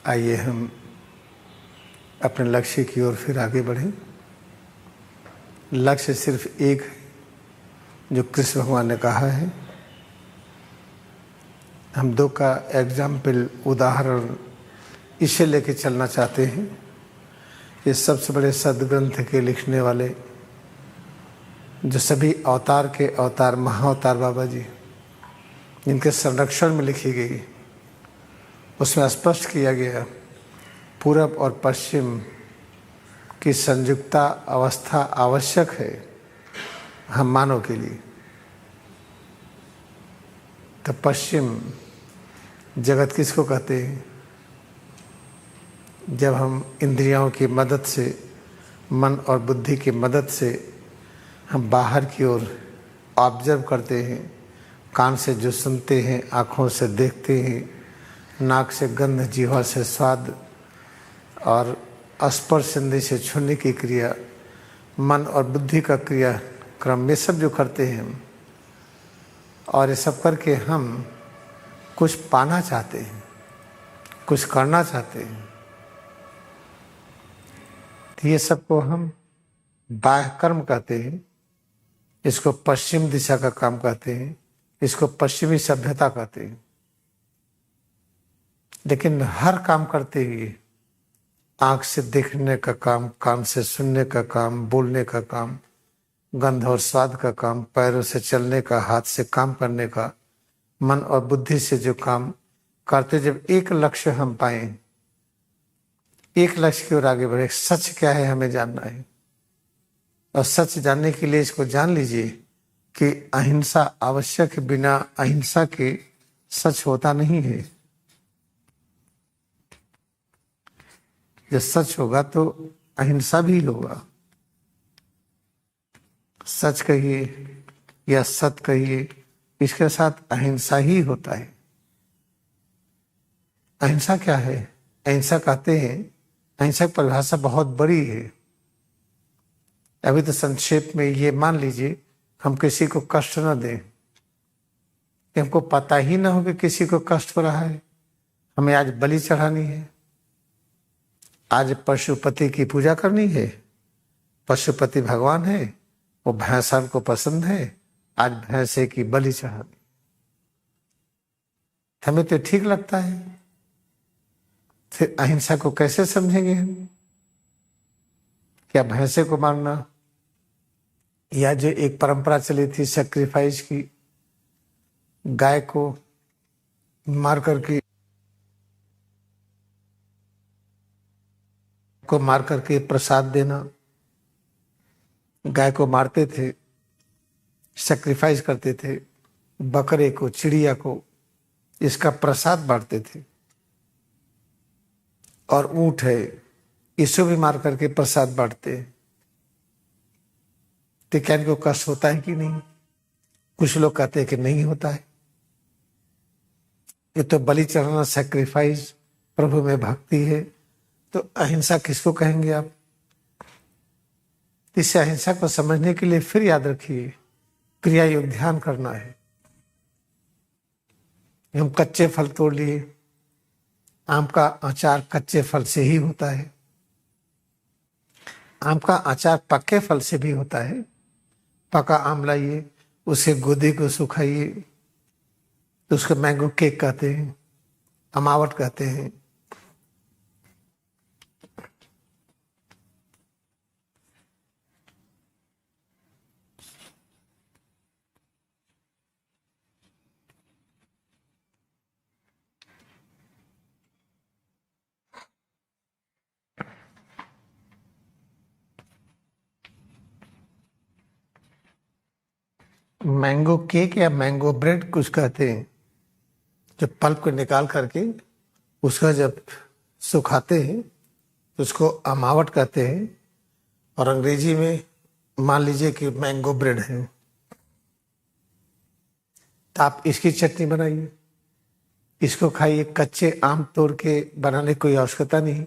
आइए हम अपने लक्ष्य की ओर फिर आगे बढ़ें। लक्ष्य सिर्फ एक है जो कृष्ण भगवान ने कहा है। हम दो का एग्जाम्पल उदाहरण इसे लेके चलना चाहते हैं। ये सबसे बड़े सदग्रंथ के लिखने वाले जो सभी अवतार के अवतार महाअवतार बाबा जी जिनके संरक्षण में लिखी गई, उसमें स्पष्ट किया गया पूरब और पश्चिम की संयुक्ता अवस्था आवश्यक है हम मानव के लिए। तो पश्चिम जगत किसको कहते हैं? जब हम इंद्रियों की मदद से, मन और बुद्धि की मदद से हम बाहर की ओर ऑब्जर्व करते हैं, कान से जो सुनते हैं, आँखों से देखते हैं, नाक से गंध, जीवा से स्वाद और स्पर्श इंद्रिय से छूने की क्रिया, मन और बुद्धि का क्रिया क्रम में सब जो करते हैं हम, और ये सब करके हम कुछ पाना चाहते हैं, कुछ करना चाहते हैं, तो ये सबको हम बाह्य कर्म कहते हैं। इसको पश्चिम दिशा का काम कहते हैं, इसको पश्चिमी सभ्यता कहते हैं। लेकिन हर काम करते हुए आँख से देखने का काम, कान से सुनने का काम, बोलने का काम, गंध और स्वाद का काम, पैरों से चलने का, हाथ से काम करने का, मन और बुद्धि से जो काम करते, जब एक लक्ष्य हम पाए, एक लक्ष्य की ओर आगे बढ़े, सच क्या है हमें जानना है। और सच जानने के लिए इसको जान लीजिए कि अहिंसा आवश्यक है, बिना अहिंसा के सच होता नहीं है। जब सच होगा तो अहिंसा भी होगा। सच कहिए या सत कहिए, इसके साथ अहिंसा ही होता है। अहिंसा क्या है? अहिंसा कहते हैं, अहिंसा की परिभाषा बहुत बड़ी है। अभी तो संक्षेप में ये मान लीजिए, हम किसी को कष्ट न दें, कि हमको पता ही ना हो कि किसी को कष्ट हो रहा है, हमें आज बलि चढ़ानी है, आज पशुपति की पूजा करनी है, पशुपति भगवान है, वो भैंस हमको पसंद है, आज भैंसे की बलि चढ़ानी। हमें तो ठीक लगता है। फिर अहिंसा को कैसे समझेंगे हम? क्या भैंसे को मारना, या जो एक परंपरा चली थी सैक्रिफाइस की, गाय को मार करके प्रसाद देना। गाय को मारते थे, सैक्रिफाइस करते थे, बकरे को, चिड़िया को, इसका प्रसाद बांटते थे। और ऊंट है, इसको भी मार करके प्रसाद बांटते हैं। तो क्या इनको कष्ट होता है कि नहीं? कुछ लोग कहते हैं कि नहीं होता है। ये तो बलि चढ़ाना, सैक्रिफाइस, प्रभु में भक्ति है। तो अहिंसा किसको कहेंगे आप? इस अहिंसा को समझने के लिए फिर याद रखिए, क्रिया योग ध्यान करना है। हम कच्चे फल तोड़ लिए, आम का अचार कच्चे फल से ही होता है, आम का अचार पक्के फल से भी होता है। पका आम लाइए, उसे गूदे को सुखाइए, तो उसको मैंगो केक कहते हैं, अमावट कहते हैं। मैंगो केक या मैंगो ब्रेड कुछ कहते हैं। जब पल्प को निकाल करके उसका जब सुखाते हैं तो उसको अमावट कहते हैं, और अंग्रेजी में मान लीजिए कि मैंगो ब्रेड है। तो आप इसकी चटनी बनाइए, इसको खाइए। कच्चे आम तोड़ के बनाने की कोई आवश्यकता नहीं।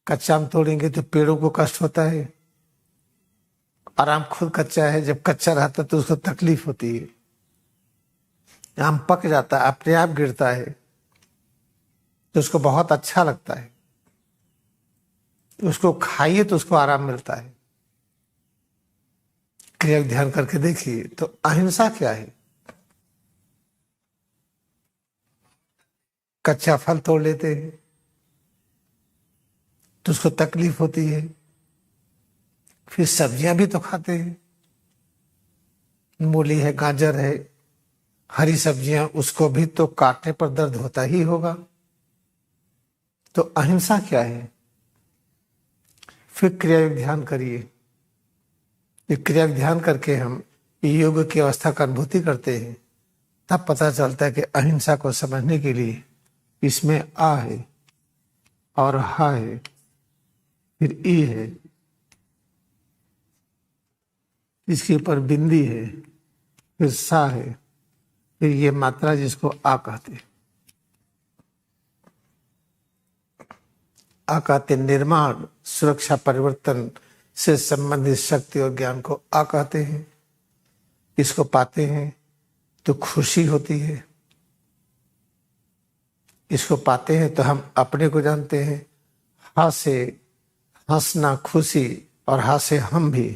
कच्चा आम तोड़ेंगे तो पेड़ों को कष्ट होता है, और आम खुद कच्चा है, जब कच्चा रहता तो उसको तकलीफ होती है। आम पक जाता है, अपने आप गिरता है, तो उसको बहुत अच्छा लगता है, उसको खाइए तो उसको आराम मिलता है। क्रिया ध्यान करके देखिए तो अहिंसा क्या है। कच्चा फल तोड़ लेते हैं तो उसको तकलीफ होती है, फिर सब्जियां भी तो खाते हैं, मूली है, गाजर है, हरी सब्जियां, उसको भी तो काटने पर दर्द होता ही होगा। तो अहिंसा क्या है। फिर क्रिया योग ध्यान करिए। ये क्रिया ध्यान करके हम योग की अवस्था का अनुभूति करते हैं, तब पता चलता है कि अहिंसा को समझने के लिए इसमें आ है और हा है, फिर ई है, इसके ऊपर बिंदी है, फिर सा है, फिर ये मात्रा जिसको आ कहते हैं। आ कहते निर्माण, सुरक्षा, परिवर्तन से संबंधित शक्ति और ज्ञान को आ कहते हैं। इसको पाते हैं तो खुशी होती है, इसको पाते हैं तो हम अपने को जानते हैं। हा से हंसना, खुशी, और हा से हम भी।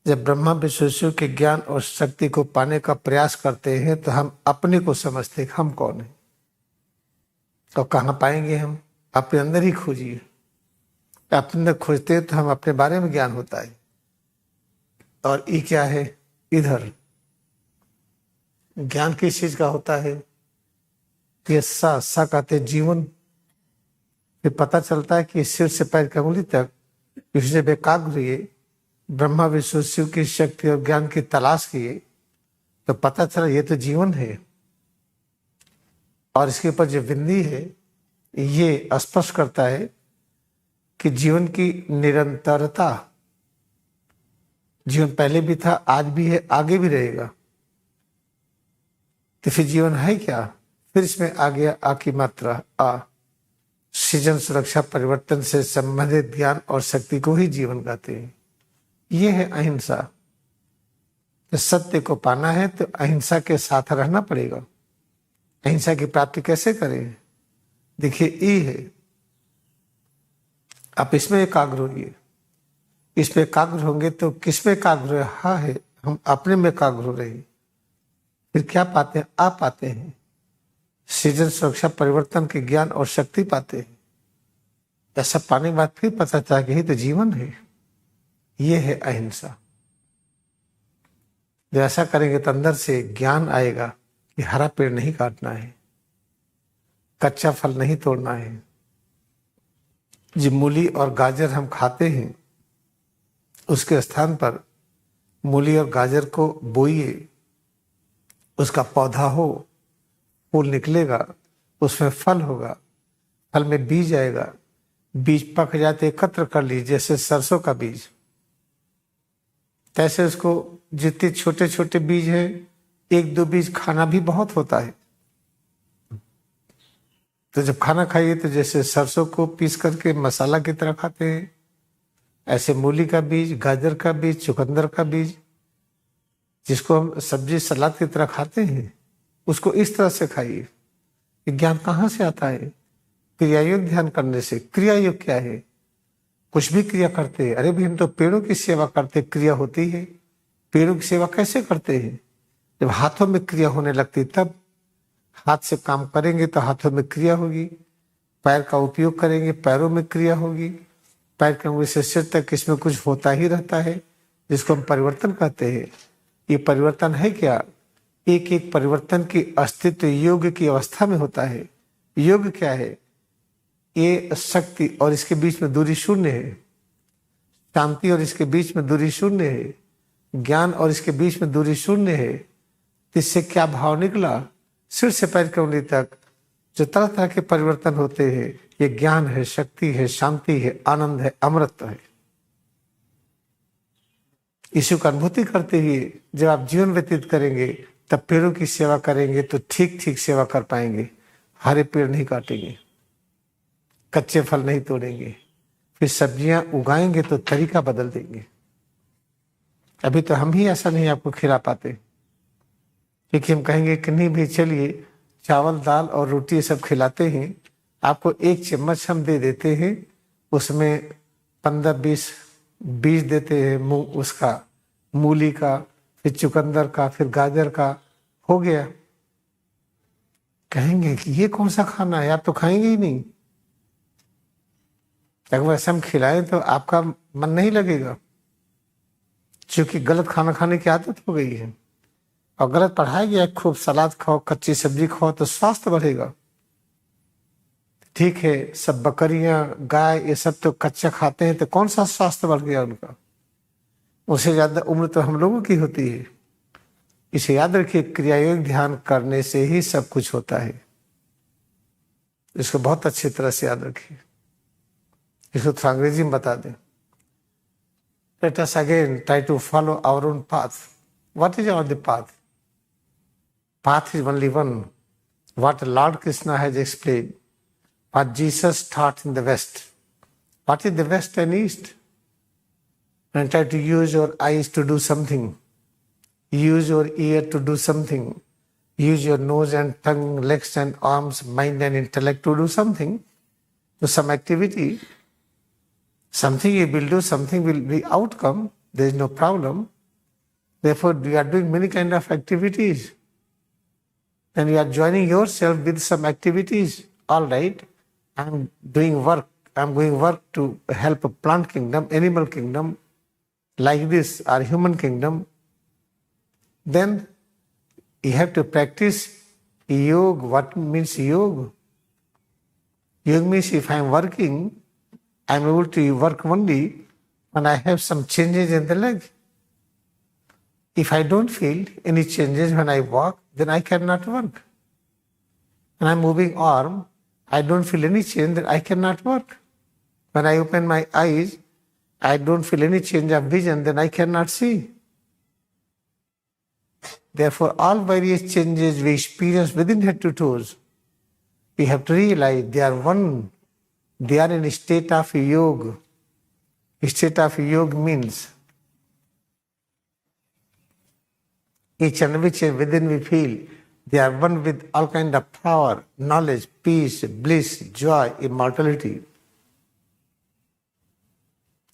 जब ब्रह्मा विष्णु के ज्ञान और शक्ति को पाने का प्रयास करते हैं तो हम अपने को समझते हैं हम कौन है। तो कहाँ पाएंगे हम, अपने अंदर ही खोजिए। अपने अंदर खोजते हैं तो हम अपने बारे में ज्ञान होता है। और ये क्या है, इधर ज्ञान किस चीज का होता है, ये सा कहते जीवन। फिर पता चलता है कि सिर से पैर की अंगुली तक इसने एकाग्र ये ब्रह्मा विष्णु शिव की शक्ति और ज्ञान की तलाश किए तो पता चला ये तो जीवन है। और इसके ऊपर जो बिंदी है ये स्पष्ट करता है कि जीवन की निरंतरता। जीवन पहले भी था, आज भी है, आगे भी रहेगा। तो फिर जीवन है क्या। फिर इसमें आ गया आ की मात्रा आ। सृजन, सुरक्षा, परिवर्तन से संबंधित ज्ञान और शक्ति को ही जीवन कहते हैं। ये है अहिंसा। तो सत्य को पाना है तो अहिंसा के साथ रहना पड़ेगा। अहिंसा की प्राप्ति कैसे करें, देखिए ई है, आप इसमें एकाग्र होइए। इसमें एकाग्र होंगे तो किसमें एकाग्र है, हाँ है, हम अपने में एकाग्र हो रहे हैं। फिर क्या पाते हैं, आप पाते हैं सृजन, सुरक्षा, परिवर्तन के ज्ञान और शक्ति पाते हैं। ऐसा पाने के बाद फिर पता चला कि यही तो जीवन है, ये है अहिंसा। जब ऐसा करेंगे तो अंदर से ज्ञान आएगा कि हरा पेड़ नहीं काटना है, कच्चा फल नहीं तोड़ना है। जो मूली और गाजर हम खाते हैं उसके स्थान पर मूली और गाजर को बोइए, उसका पौधा हो, फूल निकलेगा, उसमें फल होगा, फल में बीज आएगा, बीज पक जाते एकत्र कर लीजिए जैसे सरसों का बीज। तैसे उसको जितने छोटे छोटे बीज है, एक दो बीज खाना भी बहुत होता है। तो जब खाना खाइए तो जैसे सरसों को पीस करके मसाला की तरह खाते हैं, ऐसे मूली का बीज, गाजर का बीज, चुकंदर का बीज, जिसको हम सब्जी सलाद की तरह खाते हैं, उसको इस तरह से खाइए। ज्ञान कहाँ से आता है, क्रिया योग ध्यान करने से। क्रिया योग क्या है, कुछ भी क्रिया करते हैं। अरे भी हम तो पेड़ों की सेवा करते, क्रिया होती है। पेड़ों की सेवा कैसे करते हैं, जब हाथों में क्रिया होने लगती तब। हाथ से काम करेंगे तो हाथों में क्रिया होगी, पैर का उपयोग करेंगे, पैरों में क्रिया होगी, पैर के अंगुली से सिर तक इसमें कुछ होता ही रहता है, जिसको हम परिवर्तन कहते हैं। ये परिवर्तन है क्या, एक एक परिवर्तन की अस्तित्व योग की अवस्था में होता है। योग क्या है, ये शक्ति और इसके बीच में दूरी शून्य है, शांति और इसके बीच में दूरी शून्य है, ज्ञान और इसके बीच में दूरी शून्य है। इससे क्या भाव निकला, सिर से पैर की उंगली तक जो तरह तरह के परिवर्तन होते हैं, ये ज्ञान है, शक्ति है, शांति है, आनंद है, अमृत है। ईश्वर की अनुभूति करते हुए जब आप जीवन व्यतीत करेंगे तब पेड़ों की सेवा करेंगे तो ठीक ठीक सेवा कर पाएंगे। हरे पेड़ नहीं काटेंगे, कच्चे फल नहीं तोड़ेंगे, फिर सब्जियां उगाएंगे तो तरीका बदल देंगे। अभी तो हम ही ऐसा नहीं आपको खिला पाते, क्योंकि हम कहेंगे कि नहीं भाई चलिए चावल दाल और रोटी सब खिलाते हैं, आपको एक चम्मच हम दे देते हैं, उसमें 15-20 बीज देते हैं, उसका मूली का, फिर चुकंदर का, फिर गाजर का, हो गया। कहेंगे कि ये कौन सा खाना है, आप तो खाएंगे ही नहीं। अगर वैसे हम खिलाएं तो आपका मन नहीं लगेगा, क्योंकि गलत खाना खाने की आदत हो गई है। और गलत पढ़ाया गया, खूब सलाद खाओ, कच्ची सब्जी खाओ तो स्वास्थ्य बढ़ेगा। ठीक है, सब बकरियां, गाय, ये सब तो कच्चा खाते हैं, तो कौन सा स्वास्थ्य बढ़ गया उनका? उससे ज्यादा उम्र तो हम लोगों की होती है। इसे याद रखिए, क्रियायोग ध्यान करने से ही सब कुछ होता है। इसको बहुत अच्छी तरह से याद रखिए। इसको थोड़ा अंग्रेजी में बता दें। Let us again try to follow our own path. What is our path? Path is only one. What Lord Krishna has explained. What Jesus taught in the West. What is the West and East? And try to use your eyes to do something. Use your ear to do something. Use your nose and tongue, legs and arms, mind and intellect to do something. Do some activity. Something you will do, something will be outcome. There is no problem. Therefore, we are doing many kind of activities. And you are joining yourself with some activities. All right, I am doing work. I am doing work to help a plant kingdom, animal kingdom, like this, or human kingdom. Then you have to practice yoga. What means yoga? Yoga means if I am working, I am able to work only when I have some changes in the leg. If I don't feel any changes when I walk, then I cannot work. When I am moving arm, I don't feel any change, then I cannot work. When I open my eyes, I don't feel any change of vision, then I cannot see. Therefore, all various changes we experience within head to toes, we have to realize they are one. They are in a state of yoga. A state of yoga means each and which within we feel they are one with all kind of power, knowledge, peace, bliss, joy, immortality.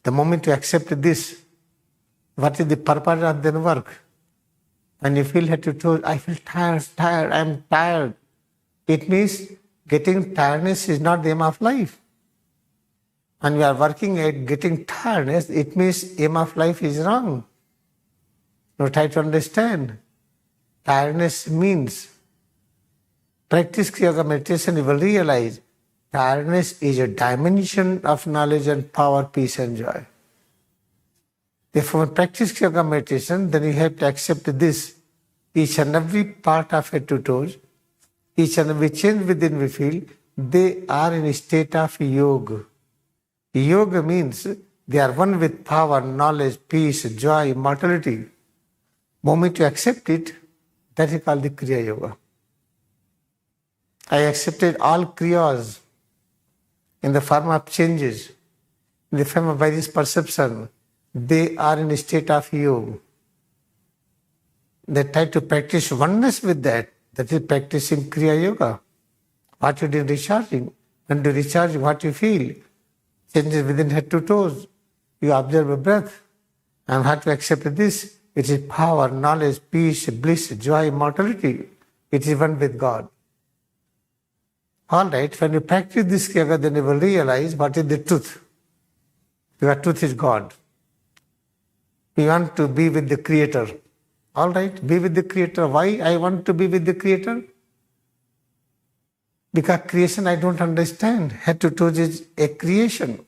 The moment you accept this, what is the purpose of their work? When you feel head to toe, I feel tired, I am tired. It means getting tiredness is not the aim of life. When we are working at getting tiredness, it means aim of life is wrong. Now try to understand. Tiredness means, practice yoga meditation, you will realize tiredness is a dimension of knowledge and power, peace and joy. Therefore, when practice yoga meditation, then you have to accept this. Each and every part of head to toes, each and every change within we feel, they are in a state of yoga. Yoga means they are one with power, knowledge, peace, joy, immortality. Moment you accept it, that is called the Kriya Yoga. I accepted all Kriyas in the form of changes, in the form of various perception. They are in a state of yoga. They try to practice oneness with that. That is practicing Kriya Yoga. What you do recharging. When you recharge, what you feel. Changes within head to toes. You observe a breath. And how to accept this? It is power, knowledge, peace, bliss, joy, immortality. It is one with God. All right, when you practice this yoga, then you will realize what is the truth. Your truth is God. We want to be with the Creator. All right, be with the Creator. Why I want to be with the Creator? Because creation I don't understand. Head to toes is a creation.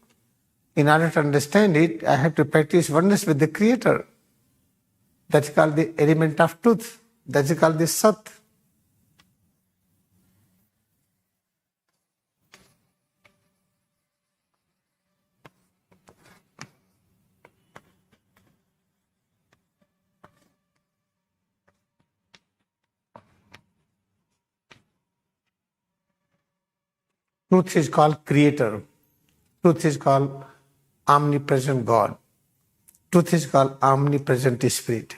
In order to understand it, I have to practice oneness with the Creator. That's called the element of truth. That's called the Sat. Truth is called Creator. Truth is called omnipresent God. Truth is called omnipresent Spirit.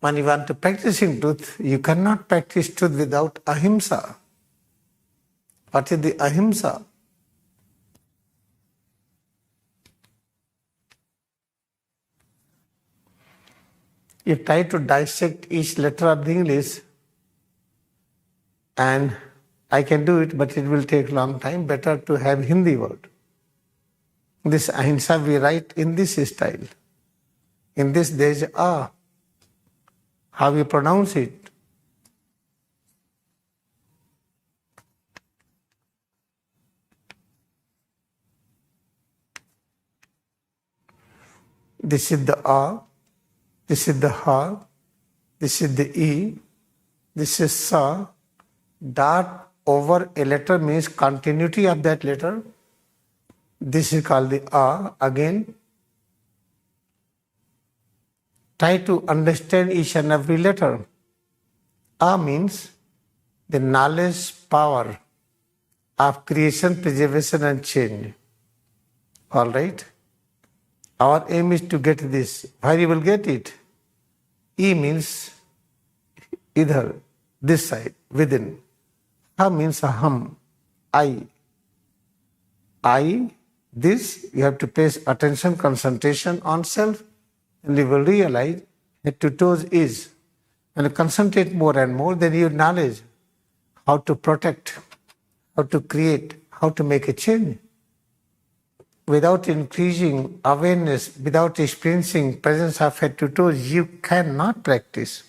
When you want to practice in truth, you cannot practice truth without ahimsa. What is the ahimsa? You try to dissect each letter of the English, and I can do it, but it will take long time. Better to have Hindi word. This ahimsa we write in this style. In this there is a. How you pronounce it? This is the A, this is the Ha, this is the E, this is Sa. Dot over a letter means continuity of that letter. This is called the A again. Try to understand each and every letter. A means the knowledge power of creation, preservation and change. All right? Our aim is to get this. Where you will get it? E means either this side, within. Ha means aham, I. I, this, you have to pay attention, concentration on self, and you will realize head to toes is. When you concentrate more and more, then you knowledge how to protect, how to create, how to make a change. Without increasing awareness, without experiencing presence of head to toes, you cannot practice.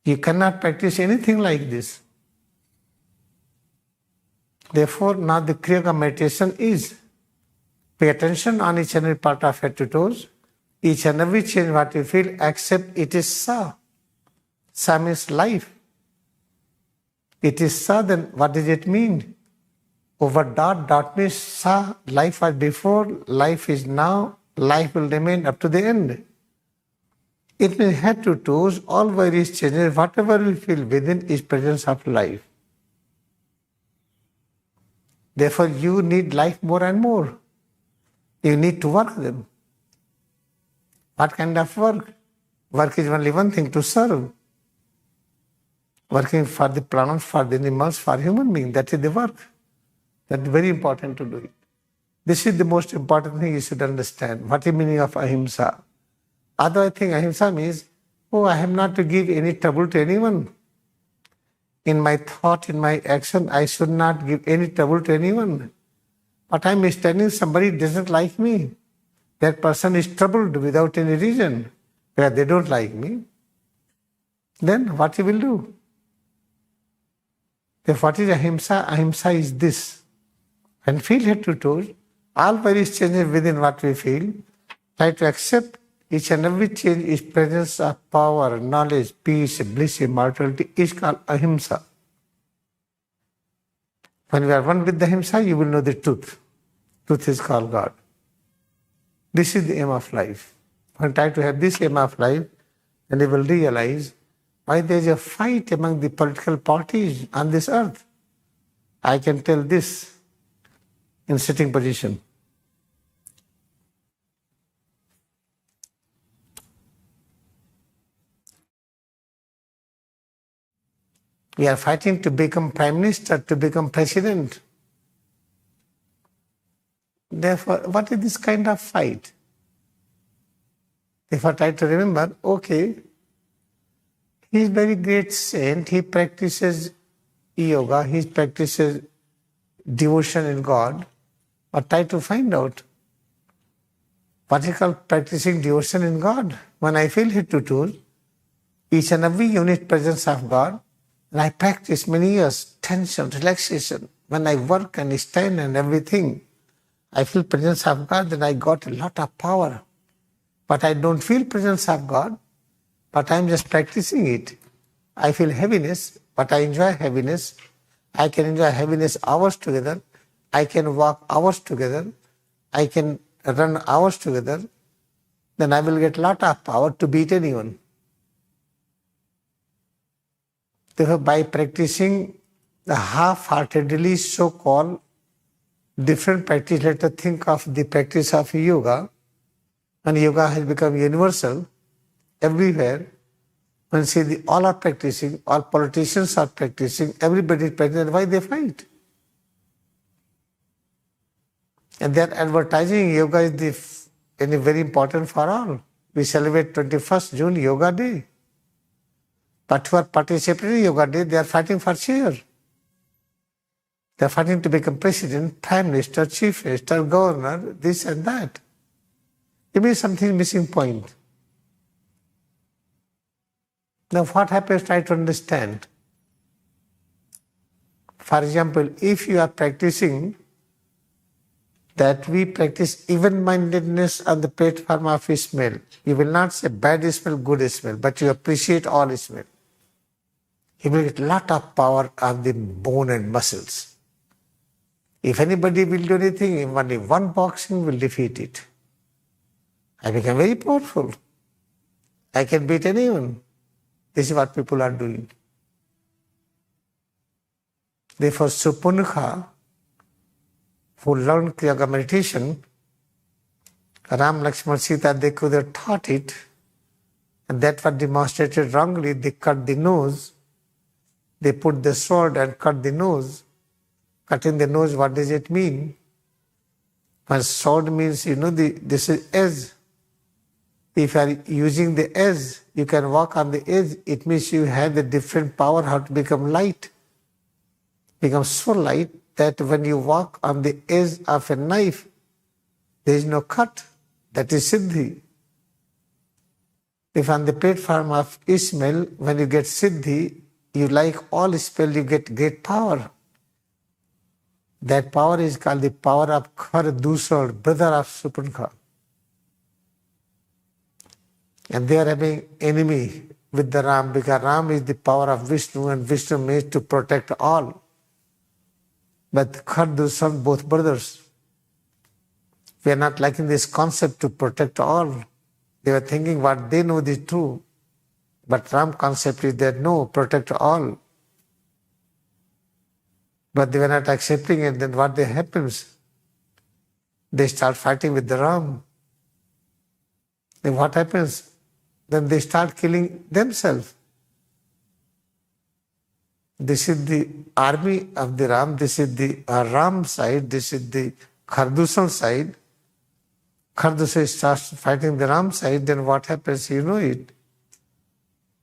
You cannot practice anything like this. Therefore, now the Kriya Yoga meditation is pay attention on each and every part of head to toes, each and every change what you feel, accept it is Sa. Sa means life. It is Sa, then what does it mean? Over dot, dot means Sa, life was before, life is now, life will remain up to the end. It means head to toes, all various changes, whatever we feel within is presence of life. Therefore, you need life more and more. You need to work them. What kind of work? Work is only one thing, to serve. Working for the plants, for the animals, for human beings, that is the work. That's very important to do it. This is the most important thing you should understand. What is the meaning of ahimsa? Otherwise, I think ahimsa means, oh, I have not to give any trouble to anyone. In my thought, in my action, I should not give any trouble to anyone. But I am standing, somebody doesn't like me. That person is troubled without any reason, where they don't like me. Then what he will do? Then what is ahimsa? Ahimsa is this. And feel head to toes, all various changes within what we feel, try to accept each and every change is presence of power, knowledge, peace, bliss, immortality is called ahimsa. When we are one with the ahimsa, you will know the truth. Truth is called God. This is the aim of life. When you try to have this aim of life, then you will realize why there is a fight among the political parties on this earth. I can tell this in sitting position. We are fighting to become Prime Minister, to become President. Therefore, what is this kind of fight? If I try to remember, okay, he is very great saint, he practices yoga, he practices devotion in God, but try to find out what is called practicing devotion in God. When I feel head to toes, each and every unit presence of God, and I practice many years, tension, relaxation. When I work and stand and everything, I feel presence of God, then I got a lot of power. But I don't feel presence of God, but I'm just practicing it. I feel heaviness, but I enjoy heaviness. I can enjoy heaviness hours together. I can walk hours together. I can run hours together. Then I will get a lot of power to beat anyone. Therefore, by practicing the half-heartedly so-called different practice, let us think of the practice of yoga, and yoga has become universal everywhere. When see all are practicing, all politicians are practicing, everybody is practicing, why they fight? And they are advertising yoga is very important for all. We celebrate 21st June Yoga Day. But who are participating in Yoga Day, they are fighting for chair. They are fighting to become president, prime minister, chief minister, governor, this and that. It means something missing point. Now what happens, try to understand. For example, if you are practicing that we practice even-mindedness on the platform of smell, you will not say bad smell, good smell, but you appreciate all smell. You will get a lot of power of the bone and muscles. If anybody will do anything, only one boxing will defeat it. I become very powerful. I can beat anyone. This is what people are doing. Therefore, Supunukha, who learned yoga meditation, Ram, Lakshmana, Sita, they could have taught it, and that was demonstrated wrongly. They cut the nose, they put the sword and cut the nose. Cutting the nose, what does it mean? When sword means, this is edge. If you are using the edge, you can walk on the edge. It means you have the different power how to become light. Become so light that when you walk on the edge of a knife, there is no cut. That is Siddhi. If on the platform of Ismail, when you get Siddhi, you like all spell, you get great power. That power is called the power of Khar Dusar, brother of Supunukha. And they are having enemy with the Ram, because Ram is the power of Vishnu, and Vishnu means to protect all. But Khar Dusar, both brothers, we are not liking this concept to protect all. They were thinking what they know is true. But Ram concept is that no, protect all. But they were not accepting it. Then what happens? They start fighting with the Ram. Then what happens? Then they start killing themselves. This is the army of the Ram. This is the Ram side. This is the Khar Dusar side. Khar Dusar starts fighting the Ram side. Then what happens? You know it.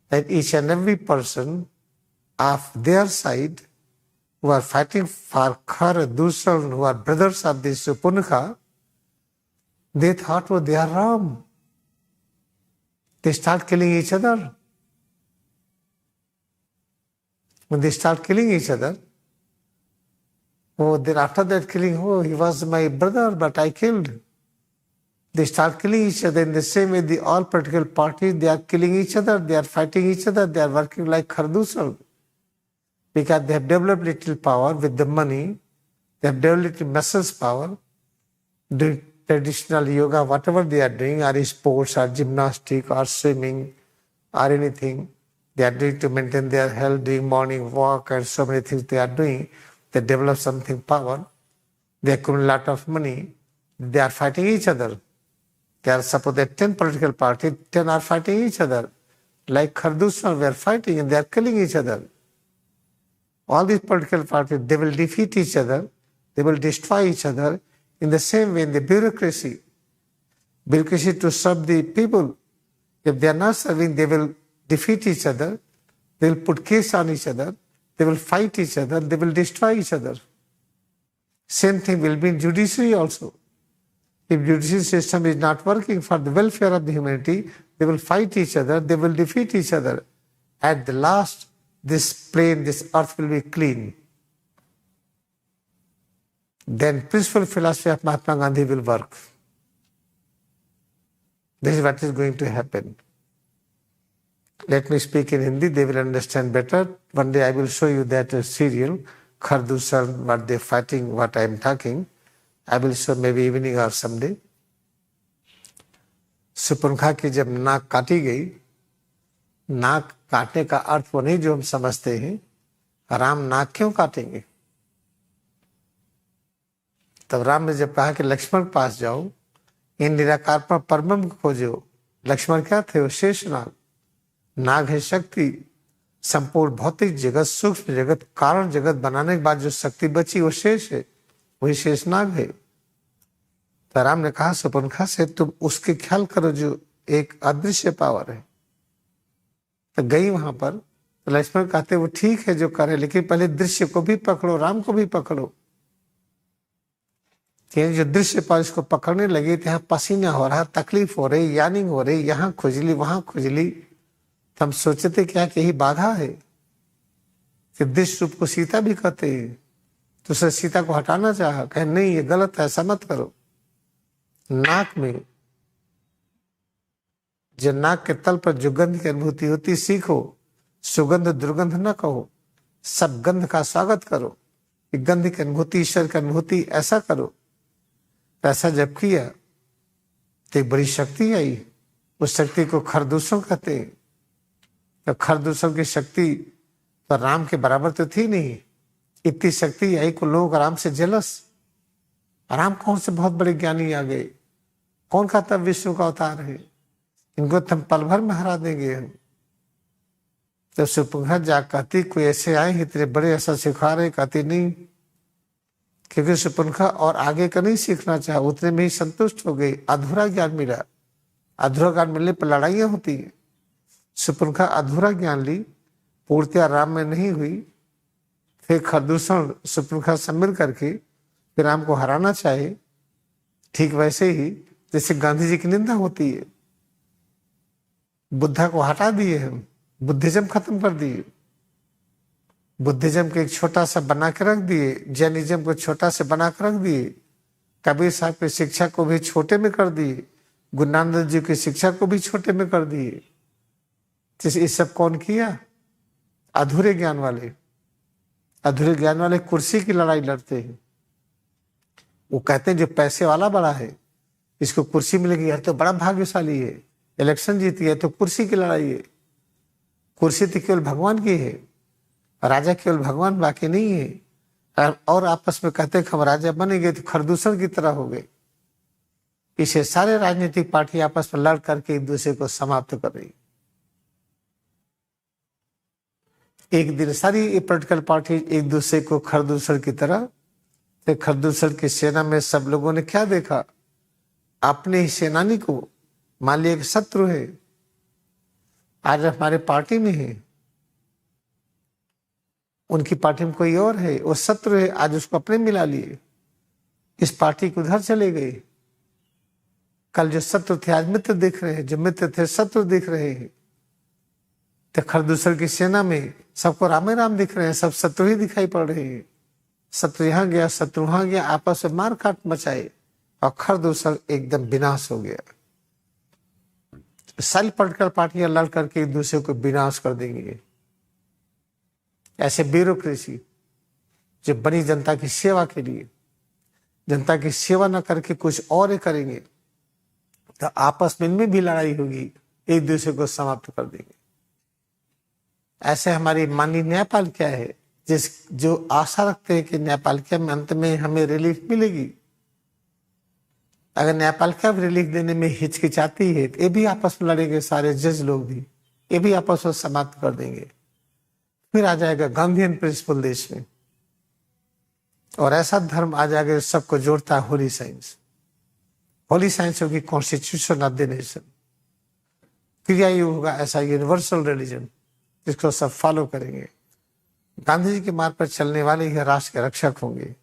That each and every person of their side who are fighting for Khar Dusar, who are brothers of the Supunukha, they thought, oh, they are Ram. They start killing each other. When they start killing each other, then after that killing, he was my brother, but I killed. They start killing each other. In the same way, all political parties, they are killing each other, they are fighting each other, they are working like Khar Dusar. Because they have developed little power with the money, they have developed little muscles power, doing traditional yoga, whatever they are doing, or sports, or gymnastics, or swimming, or anything. They are doing to maintain their health, doing morning walk, and so many things they are doing. They develop something power. They accumulate a lot of money. They are fighting each other. They are, suppose that 10 political parties, 10 are fighting each other. Like Khar Dusar, we are fighting and they are killing each other. All these political parties, they will defeat each other. They will destroy each other. In the same way, in the bureaucracy to serve the people. If they are not serving, they will defeat each other, they will put case on each other, they will fight each other, they will destroy each other. Same thing will be in judiciary also. If judicial system is not working for the welfare of the humanity, they will fight each other, they will defeat each other. At the last, this plane, this earth will be clean. Then principal philosophy of Mahatma Gandhi will work. This is what is going to happen. Let me speak in Hindi, they will understand better. One day I will show you that serial, Khar Dusar, what they are fighting, what I am talking. I will show maybe evening or someday. सुपुनखा की जब नाक काटी गई, नाक काटने का अर्थ वो नहीं जो हम समझते हैं, राम नाक क्यों काटेंगे? तब राम ने जब कहा कि लक्ष्मण के पास जाओ, इन निराकार पर परब्रह्म को खोजो। लक्ष्मण क्या थे? वो शेषनाग। नाग है शक्ति। संपूर्ण भौतिक जगत, सूक्ष्म जगत, कारण जगत बनाने के बाद जो शक्ति बची वो शेष है, वही शेष नाग है। तो राम ने कहा शूर्पणखा से तुम उसके ख्याल करो जो एक अदृश्य पावर है। तो गई वहां पर, तो लक्ष्मण कहते वो ठीक है जो करे, लेकिन पहले दृश्य को भी पकड़ो, राम को भी पकड़ो। जो दृश्य पर इसको पकड़ने लगे थे, यहाँ पसीना हो रहा, तकलीफ हो रही, यानिंग हो रही, यहाँ खुजली वहां खुजली। तो हम सोचते क्या कि यही बाधा है कि दृश्य रूप को सीता भी कहते हैं, तो उसे सीता को हटाना चाहा, कहे नहीं ये गलत है, ऐसा मत करो। नाक में जो नाक के तल पर जो गंध की अनुभूति होती सीखो, सुगंध दुर्गंध न कहो, सब गंध का स्वागत करो। कि गंध की अनुभूति, ईश्वर की अनुभूति, ऐसा करो। ऐसा जब किया तो एक बड़ी शक्ति आई, उस शक्ति को खरदूषण कहते हैं। तो खरदूषण की शक्ति तो राम के बराबर तो थी नहीं, इतनी शक्ति आई को लोग राम से जेलस। राम कौन से बहुत बड़े ज्ञानी आ गए, कौन कहता विष्णु का अवतार है, इनको तो हम पल भर में हरा देंगे हम। तो शूर्पणखा जा कहती कोई ऐसे आए हैं इतने बड़े, ऐसा सिखा रहे, कहती नहीं, क्योंकि शूर्पणखा और आगे का नहीं सीखना चाहा, उतने में ही संतुष्ट हो गई। अधूरा ज्ञान मिला, अधूरा ज्ञान मिलने पर लड़ाइयां होती है। शूर्पणखा अधूरा ज्ञान ली, पूर्तिया राम में नहीं हुई, फिर खरदूषण शूर्पणखा से मिल करके फिर राम को हराना चाहे। ठीक वैसे ही जैसे गांधी जी की निंदा होती है, बुद्धा को हटा दिए हम, बुद्धिज्म खत्म कर दिए, बुद्धिज्म को एक छोटा सा बना के रख दिए, जैनिज्म को छोटा से बना के रख दिए, कबीर साहब की शिक्षा को भी छोटे में कर दिए, गुरु नानक देव जी की शिक्षा को भी छोटे में कर दिए। ये सब कौन किया? अधूरे ज्ञान वाले। अधूरे ज्ञान वाले कुर्सी की लड़ाई लड़ते हैं। वो कहते हैं जो पैसे वाला बड़ा है, इसको कुर्सी मिलेगी, यार तो बड़ा भाग्यशाली है, इलेक्शन जीती है, तो कुर्सी की लड़ाई है। कुर्सी तो केवल भगवान की है, राजा केवल भगवान बाकी नहीं है। और आपस में कहते हैं हम राजा बनेंगे तो खरदूषण की तरह हो गए। इसे सारे राजनीतिक पार्टी आपस में लड़ करके एक दूसरे को समाप्त कर रही। एक दिन सारी पोलिटिकल पार्टी एक दूसरे को खरदूषण की तरह। तो खरदूषण की सेना में सब लोगों ने क्या देखा? अपने ही सेनानी को, मान लिया एक शत्रु है, आज हमारे पार्टी में है, उनकी पार्टी में कोई और है, वो शत्रु है, आज उसको अपने मिला लिए, इस पार्टी के उधर चले गए। कल जो शत्रु थे आज मित्र दिख रहे हैं, जो मित्र थे शत्रु दिख रहे हैं। तो खरदूषण की सेना में सबको रामे राम दिख रहे हैं, सब शत्रु ही दिखाई पड़ रहे हैं। शत्रु यहाँ गया, शत्रु वहां गया, आपस में मार काट मचाए और खरदूषण एकदम विनाश हो गया। सारी पॉलिटिकल पार्टियां लड़ करके एक दूसरे को विनाश कर देंगे। ऐसे ब्यूरोक्रेसी जो बनी जनता की सेवा के लिए, जनता की सेवा न करके कुछ और करेंगे, तो आपस में इनमें भी लड़ाई होगी, एक दूसरे को समाप्त कर देंगे। ऐसे हमारी माननीय न्यायपालिका है, जो आशा रखते हैं कि न्यायपालिका में अंत में हमें रिलीफ मिलेगी। अगर न्यायपालिका भी रिलीफ देने में हिचकिचाती है तो ये भी आपस में लड़ेंगे, सारे जज लोग भी, ये भी आपस में समाप्त कर देंगे। फिर आ जाएगा गांधीयन प्रिंसिपल देश में, और ऐसा धर्म आ जाएगा सबको जोड़ता है, होली साइंस। होली साइंस होगी कॉन्स्टिट्यूशन ऑफ द नेशन। क्रिया योग होगा ऐसा यूनिवर्सल रिलीजन, जिसको सब फॉलो करेंगे। गांधी जी के मार्ग पर चलने वाले ही राष्ट्र के रक्षक होंगे।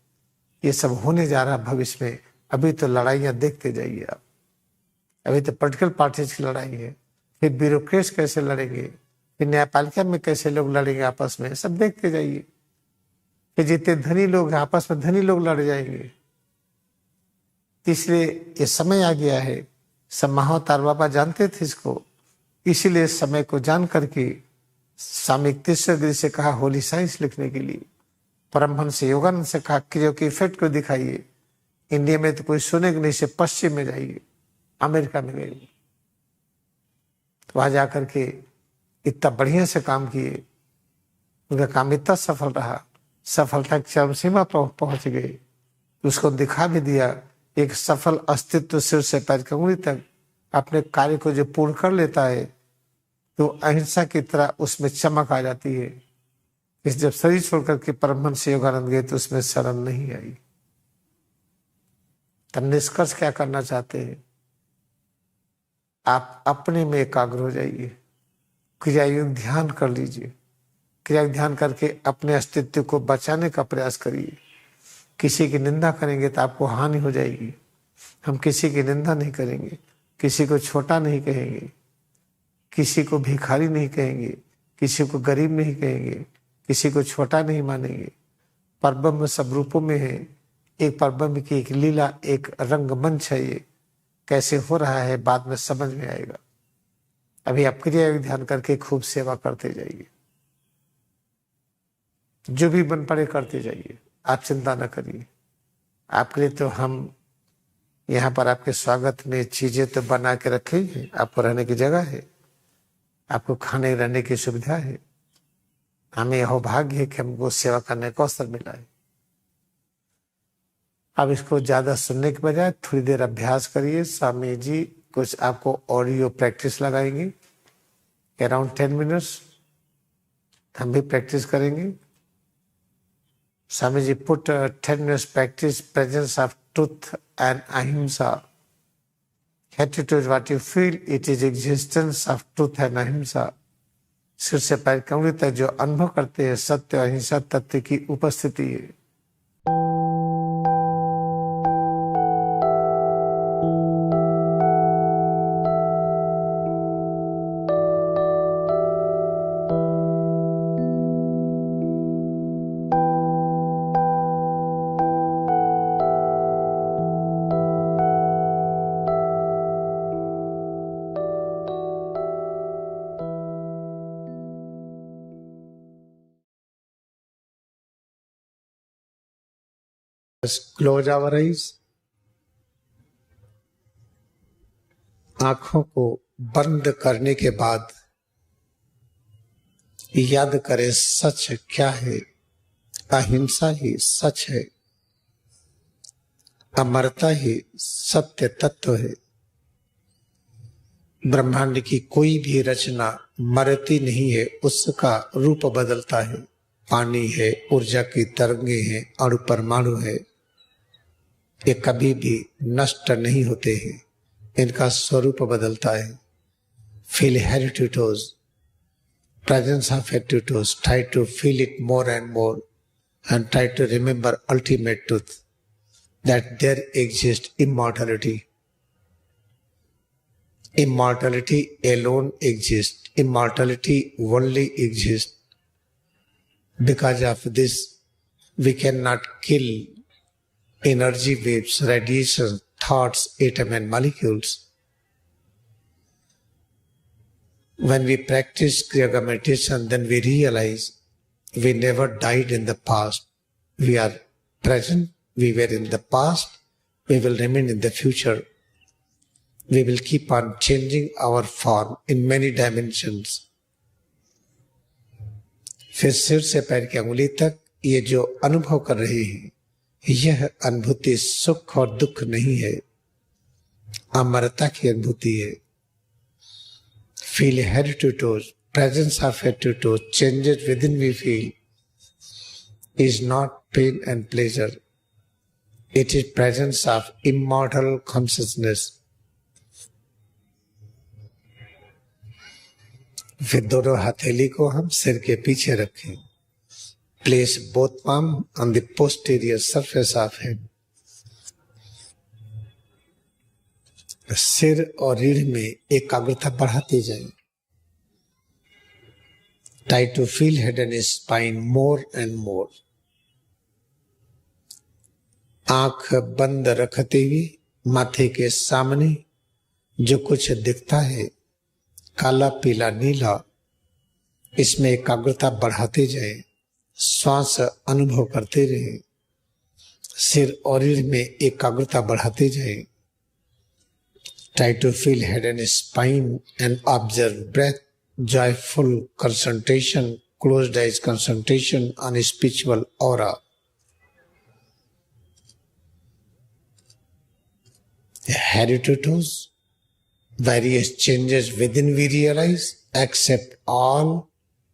ये सब होने जा रहा भविष्य में। अभी तो लड़ाइयां देखते जाइए आप, अभी तो पॉलिटिकल पार्टीज की लड़ाई है, फिर ब्यूरोक्रेट्स कैसे लड़ेंगे, फिर न्यायपालिका में कैसे लोग लड़ेंगे आपस में, सब देखते जाइए। फिर जितने धनी लोग हैं आपस में धनी लोग लड़ जाएंगे। इसलिए ये समय आ गया है, सब महाअवतार बाबा जानते थे इसको, इसीलिए समय को जान करके स्वामी तीसरे गिरी से कहा होली साइंस लिखने के लिए। परमहंस योगानंद से कहा क्रिया के इफेक्ट को दिखाइए। इंडिया में तो कोई सुनेगा नहीं, से पश्चिम में जाइए, अमेरिका में गए, तो वहां जाकर के इतना बढ़िया से काम किए, उनका काम इतना सफल रहा, सफलता की चरम सीमा पर पहुंच गए। उसको दिखा भी दिया, एक सफल अस्तित्व सिर से पैर की उंगली तक अपने कार्य को जो पूर्ण कर लेता है, तो अहिंसा की तरह उसमें चमक आ जाती है। इस जब शरीर छोड़कर के परमहंस योगानंद गए तो उसमें शर्म नहीं आई। तो निष्कर्ष क्या करना चाहते हैं? आप अपने में एकाग्र हो जाइए, क्रिया योग ध्यान कर लीजिए। क्रिया ध्यान करके अपने अस्तित्व को बचाने का प्रयास करिए। किसी की निंदा करेंगे तो आपको हानि हो जाएगी। हम किसी की निंदा नहीं करेंगे, किसी को छोटा नहीं कहेंगे, किसी को भिखारी नहीं कहेंगे, किसी को गरीब नहीं कहेंगे, किसी को छोटा नहीं मानेंगे। परब्रह्म सब रूपों में है। एक परब्रह्म की एक लीला, एक रंगमंच है। ये कैसे हो रहा है बाद में समझ में आएगा। अभी आप क्रिया ध्यान करके खूब सेवा करते जाइए, जो भी बन पड़े करते जाइए, आप चिंता न करिए। आपके लिए तो हम यहाँ पर आपके स्वागत में चीजें तो बना के रखे ही हैं। आपको रहने की जगह है, आपको खाने रहने की सुविधा है। हमें यह भाग्य है कि हमको सेवा करने का अवसर मिला है। अब इसको ज्यादा सुनने के बजाय थोड़ी देर अभ्यास करिए। स्वामी जी कुछ आपको ऑडियो प्रैक्टिस लगाएंगे अराउंड 10 मिनट्स। हम भी प्रैक्टिस करेंगे। Swami ji put 10 minutes practice presence of truth and ahimsa. Attitude, what you feel, it is existence of truth and ahimsa. सिर से पैर की उंगली तक जो अनुभव करते हैं सत्य और अहिंसा तत्व की उपस्थिति है। Close our eyes. आंखों को बंद करने के बाद याद करें सच क्या है। अहिंसा ही सच है, अमरता ही सत्य तत्व है। ब्रह्मांड की कोई भी रचना मरती नहीं है, उसका रूप बदलता है। पानी है, ऊर्जा की तरंगे हैं, अणु परमाणु है, ये कभी भी नष्ट नहीं होते हैं, इनका स्वरूप बदलता है। फील हेरिटेटोज, प्रेजेंस ऑफ हेरिटेटोज, try to feel it more and more and try to remember ultimate truth, that there exists immortality. Immortality alone exists. Immortality only exists. Because of this, we cannot kill energy waves, radiation, thoughts, atom and molecules. When we practice Kriya meditation, then we realize we never died in the past. We are present. We were in the past. We will remain in the future. We will keep on changing our form in many dimensions. फिर सिर से पैर की अंगुली तक ये जो अनुभव कर रहे हैं, यह अनुभूति सुख और दुख नहीं है, अमरता की अनुभूति है। Feel heritatoes, presence of heritatoes, changes within we feel is not pain and pleasure. It is presence of immortal consciousness. फिर दोनों हथेली को हम सिर के पीछे रखें। Place both palms on the posterior surface of head. सिर और रीढ़ में एकाग्रता बढ़ाते जाएं। Try to feel head and spine more and more. आंख बंद रखते हुए माथे के सामने जो कुछ दिखता है, काला पीला नीला, इसमें एकाग्रता बढ़ाते जाएं। श्वास अनुभव करते रहें। सिर और रीढ़ में एकाग्रता बढ़ाते जाएं। Try to feel head and spine and observe breath, joyful concentration, closed eyes concentration on a spiritual aura. Heritatoes, various changes within we realize, accept all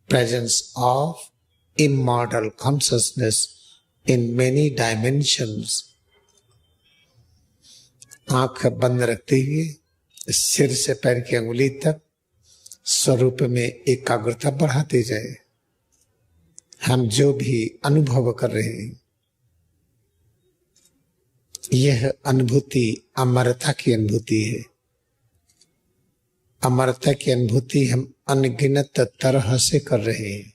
presence of immortal consciousness in many dimensions. आंख बंद रखते हुए सिर से पैर की अंगुली तक स्वरूप में एकाग्रता बढ़ाते जाए। हम जो भी अनुभव कर रहे हैं, यह अनुभूति अमरता की अनुभूति है। अमरता की अनुभूति हम अनगिनत तरह से कर रहे हैं,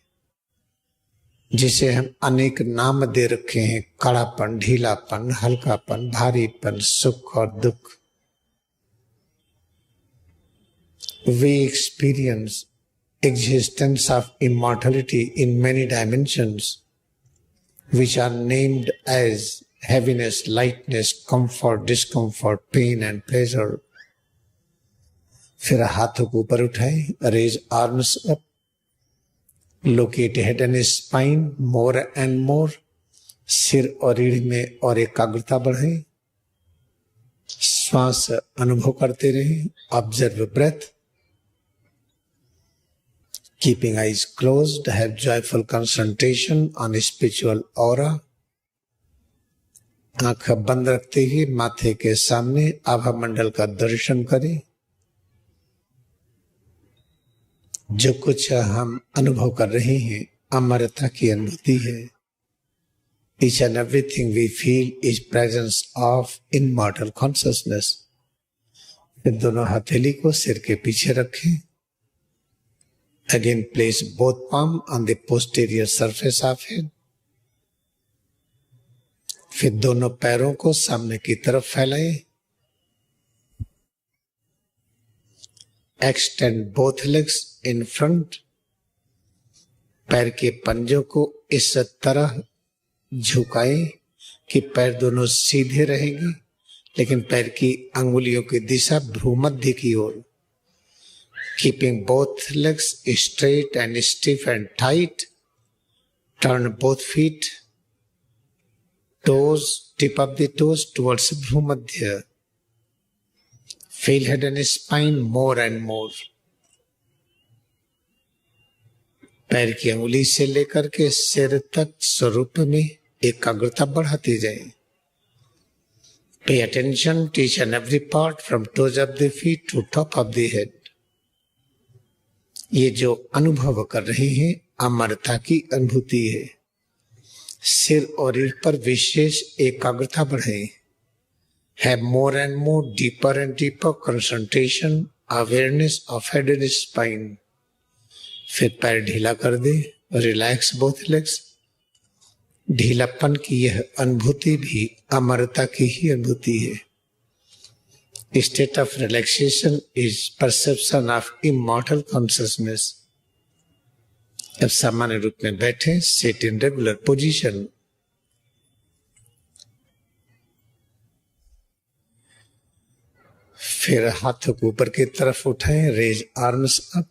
जिसे हम अनेक नाम दे रखे हैं। कड़ापन, ढीलापन, हल्कापन, भारीपन, सुख और दुख। We experience existence of immortality in many dimensions, which are named as heaviness, lightness, comfort, discomfort, pain and pleasure. फिर हाथों को ऊपर उठाएं, raise arms up, locate head and spine more and more. सिर और रीढ़ में और एकाग्रता बढ़ाएं। श्वास अनुभव करते रहें। Observe breath. Keeping eyes closed, have joyful concentration on spiritual aura. आंख बंद रखते ही माथे के सामने आभा मंडल का दर्शन करें। जो कुछ हम अनुभव कर रहे हैं अमरता की अनुभूति है। Each and everything we feel is presence of immortal consciousness. फिर दोनों हथेली को सिर के पीछे रखें। Again place both palms on the posterior surface of head. फिर दोनों पैरों को सामने की तरफ फैलाएं। Extend both legs in front. पैर के पंजों को इस तरह झुकाएं कि पैर दोनों सीधे रहेंगे, लेकिन पैर की अंगुलियों की दिशा भ्रूमध्य की ओर। Keeping both legs straight and stiff and tight. Turn both feet, toes, tip of the toes towards Bhumadhya. Feel head and spine more and more. पैर की अंगुली से लेकर के सिर तक स्वरूप में एकाग्रता बढ़ाते जाएं। Pay attention to each and every part from toes of the feet to top of the head. ये जो अनुभव कर रहे हैं अमरता की अनुभूति है। सिर और रीढ़ पर विशेष एकाग्रता बढ़ाएं। Have more and more deeper and deeper concentration, awareness of head and spine. फिर पैर ढीला कर दे। Relax both legs. ढीलापन की यह अनुभूति भी अमरता की ही अनुभूति है। State of relaxation is perception of immortal consciousness. अब सामान्य रूप में बैठे, sit in regular position. फिर हाथों को ऊपर की तरफ उठाएं, raise arms up.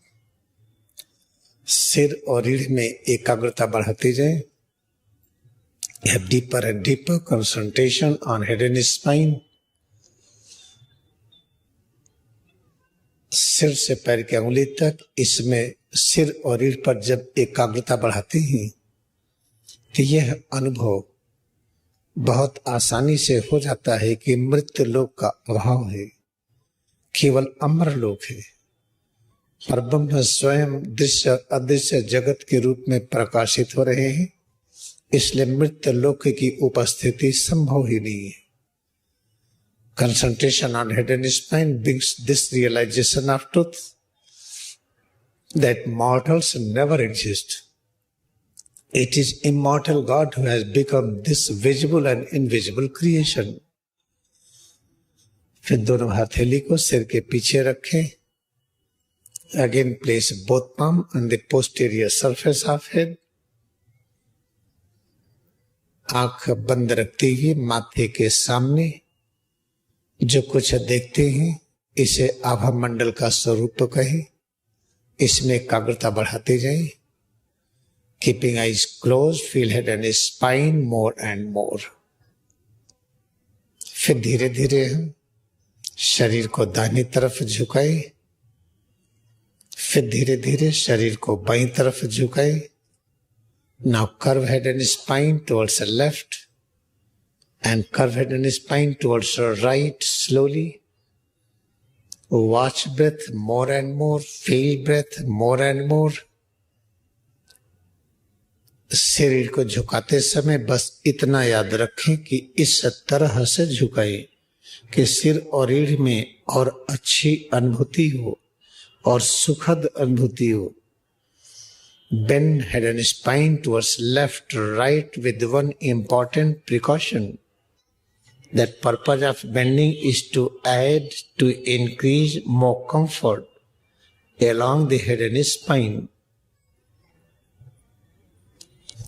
सिर और रीढ़ में एकाग्रता बढ़ाते जाएं। Have deeper and deeper concentration on head and spine. सिर से पैर की अंगुली तक, इसमें सिर और रीढ़ पर जब एकाग्रता बढ़ाते हैं तो यह अनुभव बहुत आसानी से हो जाता है कि मृत्यु लोक का अभाव है, केवल अमर लोक है। परब्रह्म स्वयं दृश्य अदृश्य जगत के रूप में प्रकाशित हो रहे हैं, इसलिए मृत्यु लोक की उपस्थिति संभव ही नहीं है। Concentration on head and spine brings this realization of truth that mortals never exist. It is immortal God who has become this visible and invisible creation. फिर दोनों हथेली को सिर के पीछे रखें। Again place both palms on the posterior surface of head. आंख बंद रखते हुए माथे के सामने जो कुछ देखते हैं इसे आभा मंडल का स्वरूप कहें। इसमें एकाग्रता बढ़ाते जाएं। Keeping eyes closed, feel head and spine more and more. फिर धीरे धीरे हम शरीर को दाहिनी तरफ झुकाए, फिर धीरे धीरे शरीर को बाईं तरफ झुकाए। Now curve head and spine towards the left and curve head and spine towards the right slowly. Watch breath more and more, feel breath more and more. शरीर को झुकाते समय बस इतना याद रखें कि इस तरह से झुकाए कि सिर और रीढ़ में और अच्छी अनुभूति हो और सुखद अनुभूति हो। Bend head and spine towards left, right with one important precaution. That purpose of bending is to add to increase more comfort along the head and spine.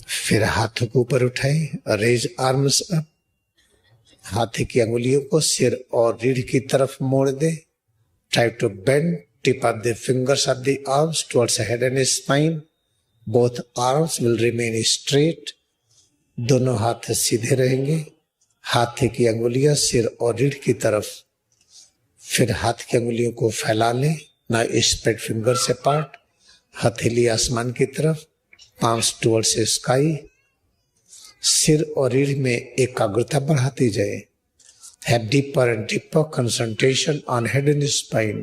फिर हाथों को ऊपर उठाएं, रेज आर्म्स अप। हाथी की अंगुलियों को सिर और रीढ़ की तरफ मोड़ दे। Try to bend tip of the fingers of the arms towards head and spine. Both arms will remain straight. दोनों हाथ सीधे रहेंगे। हाथी की अंगुलियां सिर और रीढ़ की तरफ। फिर हाथ की अंगुलियों को फैला लें, ना स्प्रेड फिंगर्स अपार्ट। हथेली आसमान की तरफ, palms towards the sky। सिर और रीढ़ में एकाग्रता बढ़ाती जाए। Have deeper and deeper concentration on head and spine।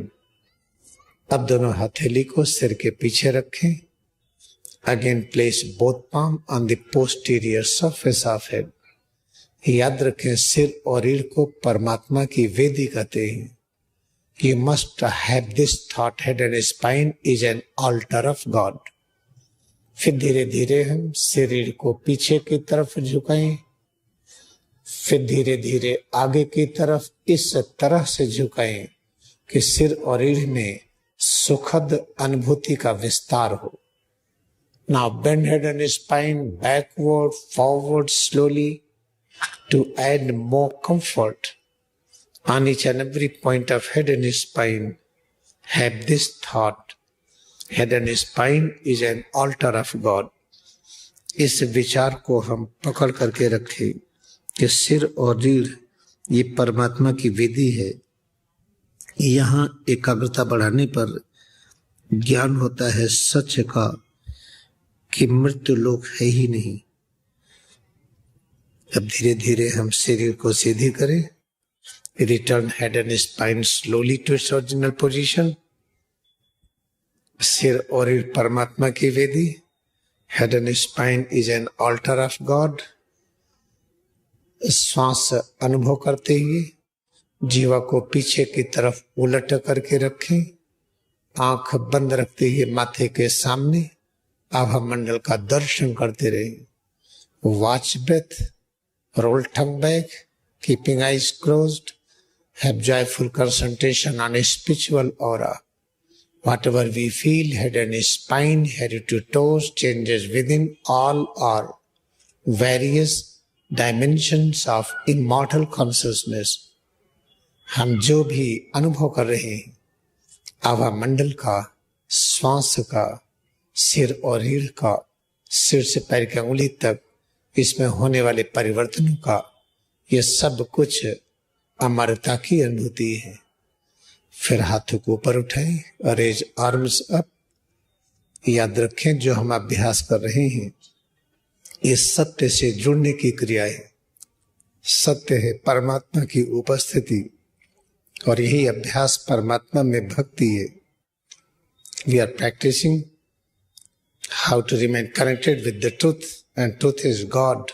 अब दोनों हथेली को सिर के पीछे रखें। Again place both palm on the posterior surface of head। याद रखें सिर और रीढ़ को परमात्मा की वेदी कहते हैं। You must have this thought, head and spine is an altar of God। फिर धीरे धीरे हम शरीर को पीछे की तरफ झुकाएं। फिर धीरे धीरे आगे की तरफ इस तरह से झुकाएं कि सिर और रीढ़ में सुखद अनुभूति का विस्तार हो। Now bend head and spine backward forward slowly to add more comfort on each and every point of head and spine. Have this thought, head and spine is an altar of God. इस विचार को हम पकड़ करके रखें कि सिर और रीढ़ ये परमात्मा की वेदी है। यहाँ एकाग्रता बढ़ाने पर ज्ञान होता है सच का कि मृत्यु लोक है ही नहीं। अब धीरे धीरे हम शरीर को सीधी करें। Return head and spine slowly to its original position. सिर और रीढ़ परमात्मा की वेदी। Head and spine is an altar of God. श्वास अनुभव करते हुए जीवा को पीछे की तरफ उलट करके रखें। आंख बंद रखते हुए माथे के सामने आभा मंडल का दर्शन करते रहे। Watch breath, roll tongue back, keeping eyes closed. Have joyful concentration on spiritual aura. Whatever we feel, head and spine, head to toes, changes within all our various dimensions of immortal consciousness। हम जो भी अनुभव कर रहे हैं, आभा मंडल का, श्वास का, सिर और रीढ़ का, सिर से पैर की अंगुली तक, इसमें होने वाले परिवर्तनों का, ये सब कुछ अमरता की अनुभूति है। फिर हाथों को ऊपर उठाएं, रेज आर्म्स अप। याद रखें जो हम अभ्यास कर रहे हैं ये सत्य से जुड़ने की क्रिया है। सत्य है परमात्मा की उपस्थिति और यही अभ्यास परमात्मा में भक्ति है। We are practicing how to remain connected with the truth and truth is God.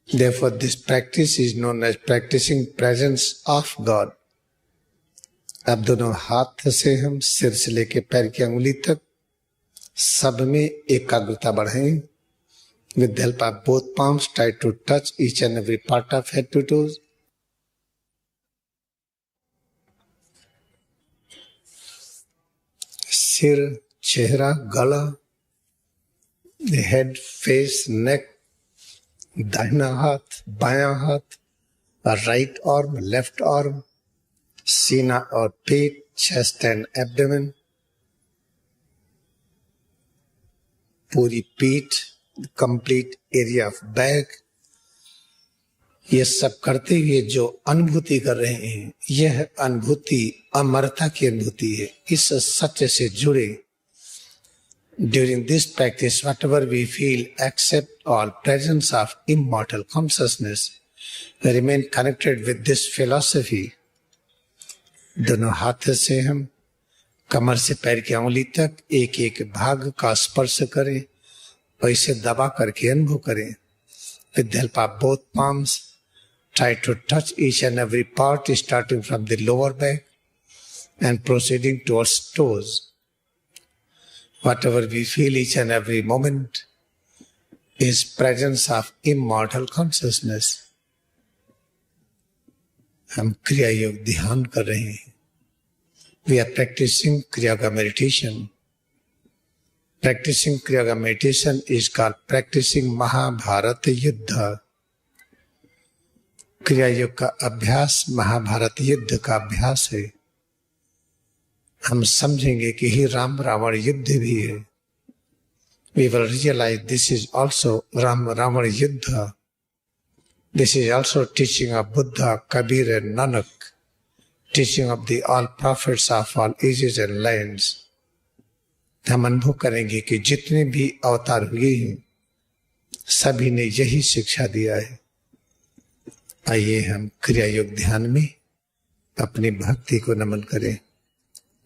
Therefore this practice is known as practicing presence of God। अब दोनों हाथ से हम सिर से लेकर पैर की अंगुली तक सब में एकाग्रता बढ़ाएं। With the help of both palms, try to touch each and every part of head to toes। सिर, चेहरा, गला, the head, face, neck, दाहिना हाथ, बायां हाथ, राइट आर्म, लेफ्ट आर्म, सीना और पेट, चेस्ट एंड एब्डोमेन, पूरी पीठ, कंप्लीट एरिया ऑफ बैक, ये सब करते हुए जो अनुभूति कर रहे हैं, यह अनुभूति अमरता की अनुभूति है। इस सत्य से जुड़े during this practice whatever we feel except all presence of immortal consciousness remain connected with this philosophy। दोनों हाथ से हम कमर से पैर की उंगली तक एक एक भाग का स्पर्श करें और इसे दबा करके अनुभव करें। With the help of both palms, try to touch each and every part starting from the lower back and proceeding towards toes। Whatever we feel each and every moment is presence of immortal consciousness। हम क्रिया योग ध्यान कर रहे हैं। We are practicing Kriya Yoga meditation। Practicing Kriya Yoga meditation is called practicing Mahabharat युद्ध। क्रिया योग का अभ्यास महाभारत युद्ध का अभ्यास है। हम समझेंगे कि ही राम रावण युद्ध भी है। We will realize this is also Ram Ravan युद्ध। This is also teaching of Buddha, Kabir and Nanak, teaching of the all prophets of all ages and lands। हम अनुभव करेंगे कि जितने भी अवतार हुए हैं सभी ने यही शिक्षा दिया है। आइए हम क्रिया योग ध्यान में अपनी भक्ति को नमन करें।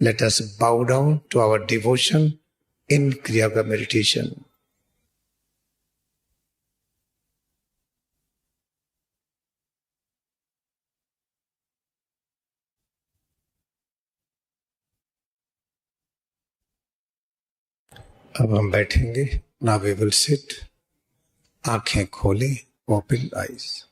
Let us bow down to our devotion in Kriya Yoga meditation। अब हम बैठेंगे। Now we will sit। आंखें खोलें, open eyes।